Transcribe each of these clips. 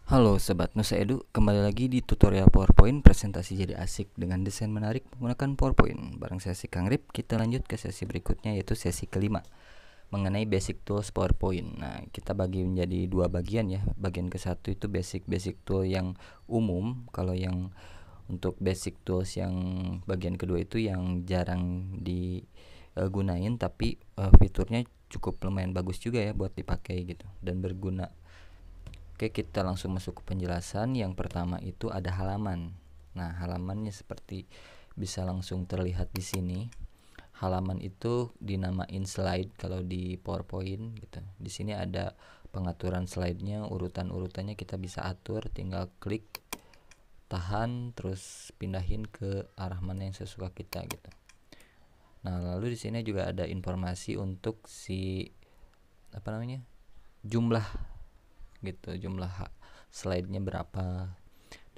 Halo Sobat Nusa Edu, kembali lagi di tutorial PowerPoint presentasi jadi asik dengan desain menarik menggunakan PowerPoint. Bareng saya si Kang Rip, kita lanjut ke sesi berikutnya yaitu sesi kelima mengenai basic tools PowerPoint. Nah, kita bagi menjadi dua bagian ya. Bagian ke satu itu basic tool yang umum. Kalau yang untuk basic tools yang bagian kedua itu yang jarang digunain tapi fiturnya cukup lumayan bagus juga ya buat dipakai gitu dan berguna. Oke, kita langsung masuk ke penjelasan. Yang pertama itu ada halaman. Nah, halamannya seperti bisa langsung terlihat di sini. Halaman itu dinamain slide kalau di PowerPoint gitu. Di sini ada pengaturan slide-nya, urutan-urutannya kita bisa atur, tinggal klik, tahan, terus pindahin ke arah mana yang sesuka kita gitu. Nah, lalu di sini juga ada informasi untuk jumlah gitu, jumlah slide-nya berapa.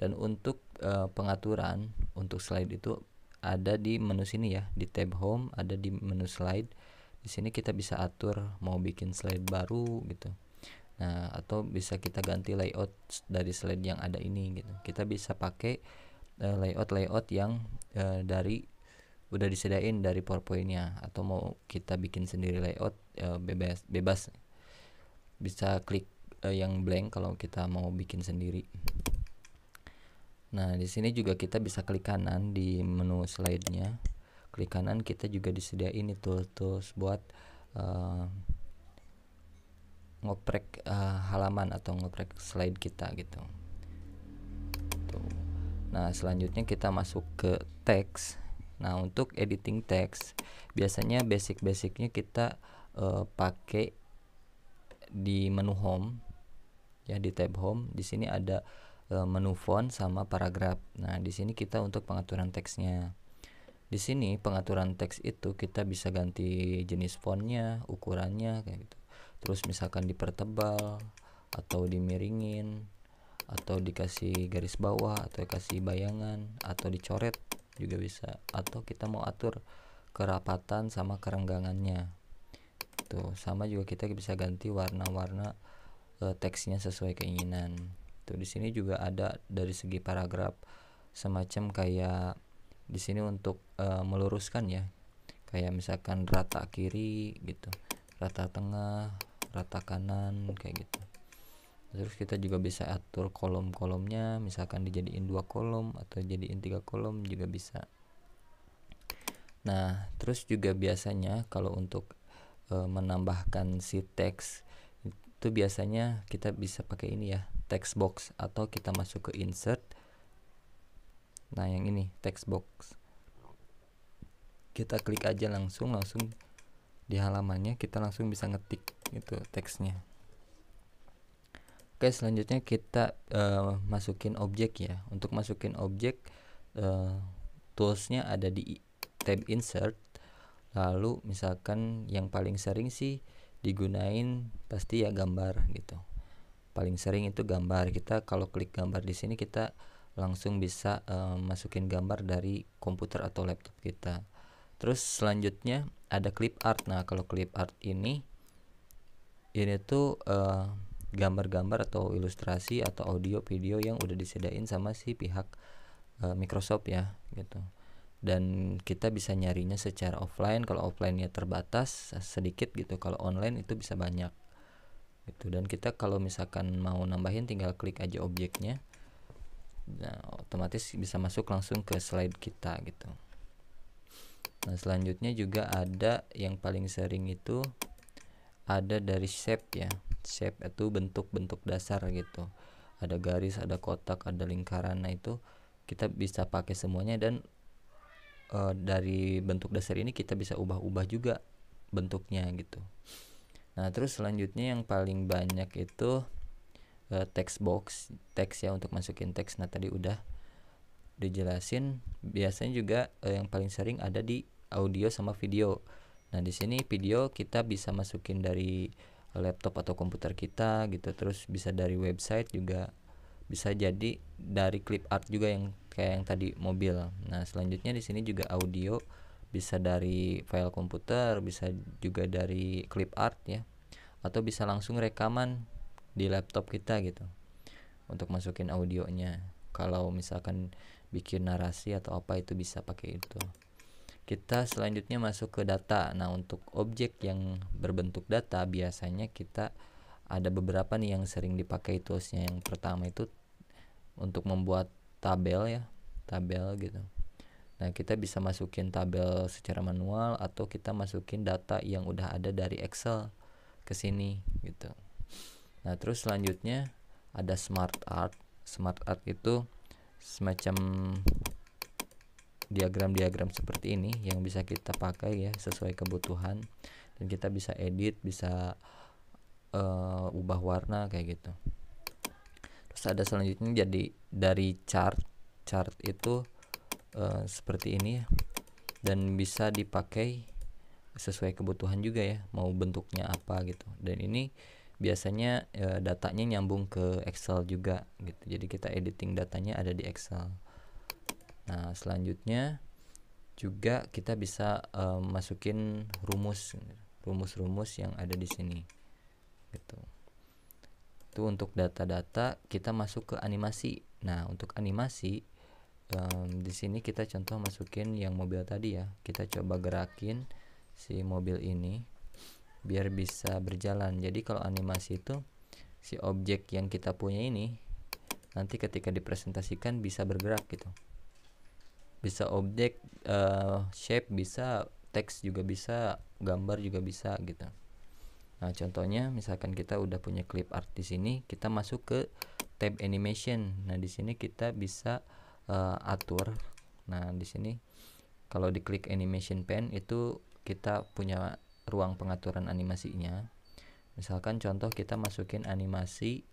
Dan untuk pengaturan untuk slide itu ada di menu sini ya, di tab home ada di menu slide. Di sini kita bisa atur mau bikin slide baru gitu. Nah, atau bisa kita ganti layout dari slide yang ada ini gitu. Kita bisa pakai layout yang dari udah disediain dari PowerPoint-nya, atau mau kita bikin sendiri layout bebas. Bisa klik yang blank kalau kita mau bikin sendiri. Nah, di sini juga kita bisa klik kanan di menu slide-nya. Klik kanan kita juga disediain itu tools buat ngoprek halaman atau ngoprek slide kita gitu. Tuh. Nah, selanjutnya kita masuk ke teks. Nah, untuk editing teks biasanya basic-basicnya kita pakai di menu home ya, di tab home. Di sini ada menu font sama paragraf. Nah, di sini kita untuk pengaturan teksnya. Di sini pengaturan teks itu kita bisa ganti jenis fontnya, ukurannya kayak gitu. Terus misalkan dipertebal atau dimiringin atau dikasih garis bawah atau dikasih bayangan atau dicoret juga bisa, atau kita mau atur kerapatan sama kerenggangannya. Tuh, sama juga kita bisa ganti warna-warna teksnya sesuai keinginan. Tuh, di sini juga ada dari segi paragraf semacam kayak di sini untuk meluruskan ya. Kayak misalkan rata kiri gitu, rata tengah, rata kanan kayak gitu. Terus kita juga bisa atur kolom-kolomnya, misalkan dijadiin 2 kolom atau jadiin 3 kolom juga bisa. Nah, terus juga biasanya kalau untuk menambahkan si teks itu biasanya kita bisa pakai ini ya, text box, atau kita masuk ke insert. Nah, yang ini text box, kita klik aja langsung di halamannya, kita langsung bisa ngetik gitu teksnya. Oke, selanjutnya kita masukin objek ya. Untuk masukin objek toolsnya ada di tab insert. Lalu misalkan yang paling sering sih digunain pasti ya gambar gitu. Paling sering itu gambar. Kita kalau klik gambar di sini kita langsung bisa masukin gambar dari komputer atau laptop kita. Terus selanjutnya ada clip art. Nah, kalau clip art ini tuh gambar-gambar atau ilustrasi atau audio video yang udah disediain sama si pihak Microsoft ya gitu. Dan kita bisa nyarinya secara offline. Kalau offline-nya terbatas sedikit gitu, kalau online itu bisa banyak gitu. Dan kita kalau misalkan mau nambahin tinggal klik aja objeknya. Nah, otomatis bisa masuk langsung ke slide kita gitu. Nah, selanjutnya juga ada yang paling sering itu ada dari shape ya. Shape itu bentuk-bentuk dasar gitu. Ada garis, ada kotak, ada lingkaran. Nah, itu kita bisa pakai semuanya, dan dari bentuk dasar ini kita bisa ubah-ubah juga bentuknya gitu. Nah, terus selanjutnya yang paling banyak itu text box, teks ya, untuk masukin teks. Nah, tadi udah dijelasin. Biasanya juga yang paling sering ada di audio sama video. Nah, di sini video kita bisa masukin dari laptop atau komputer kita gitu. Terus bisa dari website juga, bisa jadi dari clip art juga yang kayak yang tadi mobil. Nah, selanjutnya di sini juga audio bisa dari file komputer, bisa juga dari clip art ya, atau bisa langsung rekaman di laptop kita gitu. untuk masukin audionya. Kalau misalkan bikin narasi atau apa itu bisa pakai itu. Kita selanjutnya masuk ke data. Nah, untuk objek yang berbentuk data biasanya kita ada beberapa nih yang sering dipakai toolsnya. Yang pertama itu untuk membuat tabel ya, tabel gitu. Nah, kita bisa masukin tabel secara manual atau kita masukin data yang udah ada dari Excel ke sini gitu. Nah, terus selanjutnya ada smart art. Smart art itu semacam diagram-diagram seperti ini yang bisa kita pakai ya sesuai kebutuhan, dan kita bisa edit, bisa ubah warna kayak gitu. Terus ada selanjutnya jadi dari chart itu seperti ini ya, dan bisa dipakai sesuai kebutuhan juga ya, mau bentuknya apa gitu. Dan ini biasanya datanya nyambung ke Excel juga gitu, jadi kita editing datanya ada di Excel. Nah, selanjutnya juga kita bisa masukin rumus-rumus yang ada di sini gitu. Itu untuk data-data. Kita masuk ke animasi. Nah, untuk animasi di sini kita contoh masukin yang mobil tadi ya. Kita coba gerakin si mobil ini biar bisa berjalan. Jadi kalau animasi itu si objek yang kita punya ini nanti ketika dipresentasikan bisa bergerak gitu. Bisa objek, shape bisa, teks juga bisa, gambar juga bisa gitu. Nah, contohnya misalkan kita udah punya clip art di sini, kita masuk ke tab animation. Nah, di sini kita bisa atur. Nah, di sini kalau diklik animation pen itu kita punya ruang pengaturan animasinya. Misalkan contoh kita masukin animasi,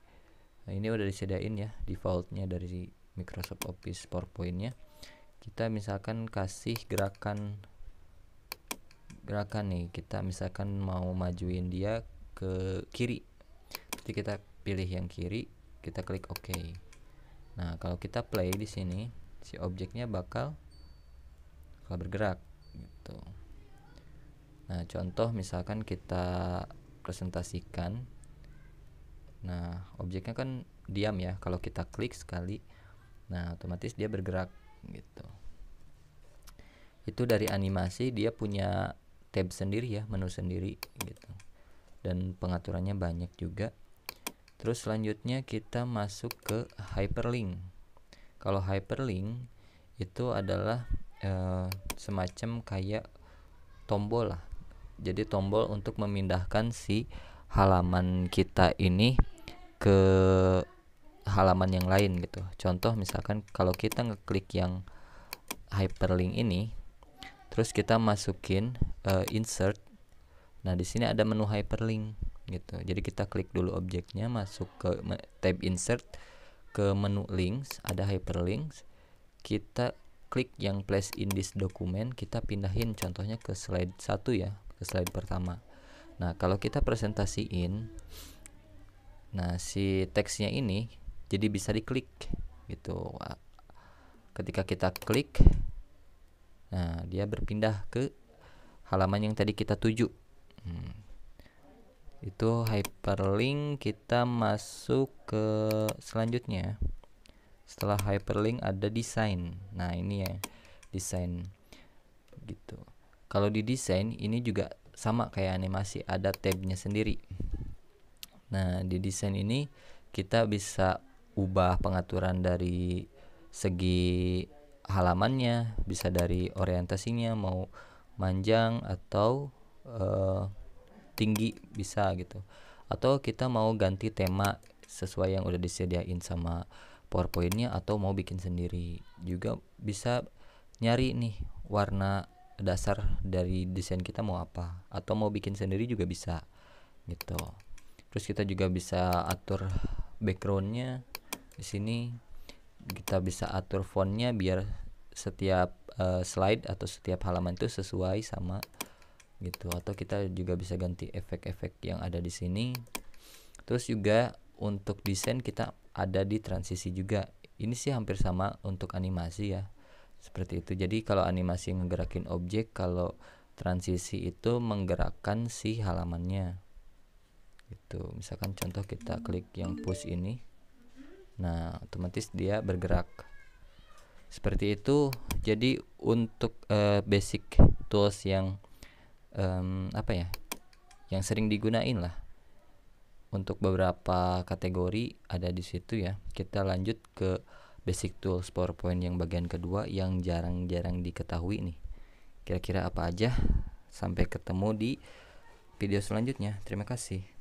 nah ini udah disediain ya defaultnya dari Microsoft Office PowerPoint-nya. Kita misalkan kasih gerakan nih, kita misalkan mau majuin dia ke kiri, jadi kita pilih yang kiri, kita klik OK. Nah, kalau kita play di sini si objeknya bakal bergerak gitu. Nah, contoh misalkan kita presentasikan, nah objeknya kan diam ya, kalau kita klik sekali nah otomatis dia bergerak gitu. Itu dari animasi, dia punya tab sendiri ya, menu sendiri gitu, dan pengaturannya banyak juga. Terus selanjutnya kita masuk ke hyperlink. Kalau hyperlink itu adalah semacam kayak tombol lah, jadi tombol untuk memindahkan si halaman kita ini ke halaman yang lain gitu. Contoh misalkan kalau kita ngeklik yang hyperlink ini, terus kita masukin insert. Nah, di sini ada menu hyperlink gitu. Jadi kita klik dulu objeknya, masuk ke tab insert, ke menu links, ada hyperlinks. Kita klik yang place in this document, kita pindahin contohnya ke slide 1 ya, ke slide pertama. Nah, kalau kita presentasiin, nah si teksnya ini jadi bisa diklik gitu. Ketika kita klik, nah dia berpindah ke halaman yang tadi kita tuju. Itu hyperlink. Kita masuk ke selanjutnya. Setelah hyperlink ada desain. Nah, ini ya desain gitu. Kalau di desain ini juga sama kayak animasi, ada tabnya sendiri. Nah, di desain ini kita bisa ubah pengaturan dari segi halamannya, bisa dari orientasinya, mau manjang atau tinggi bisa gitu. Atau kita mau ganti tema sesuai yang udah disediain sama PowerPoint-nya, atau mau bikin sendiri juga bisa. Nyari nih warna dasar dari desain kita mau apa, atau mau bikin sendiri juga bisa gitu. Terus kita juga bisa atur backgroundnya. Di sini kita bisa atur fontnya biar setiap slide atau setiap halaman itu sesuai sama gitu. Atau kita juga bisa ganti efek-efek yang ada di sini. Terus juga untuk desain kita ada di transisi juga. Ini sih hampir sama untuk animasi ya, seperti itu. Jadi kalau animasi ngegerakin objek, kalau transisi itu menggerakkan si halamannya gitu. Misalkan contoh kita klik yang push ini, Nah, otomatis dia bergerak seperti itu. Jadi untuk basic tools yang apa ya, yang sering digunain lah untuk beberapa kategori ada di situ ya. Kita lanjut ke basic tools PowerPoint yang bagian kedua yang jarang-jarang diketahui nih. Kira-kira apa aja? Sampai ketemu di video selanjutnya. Terima kasih.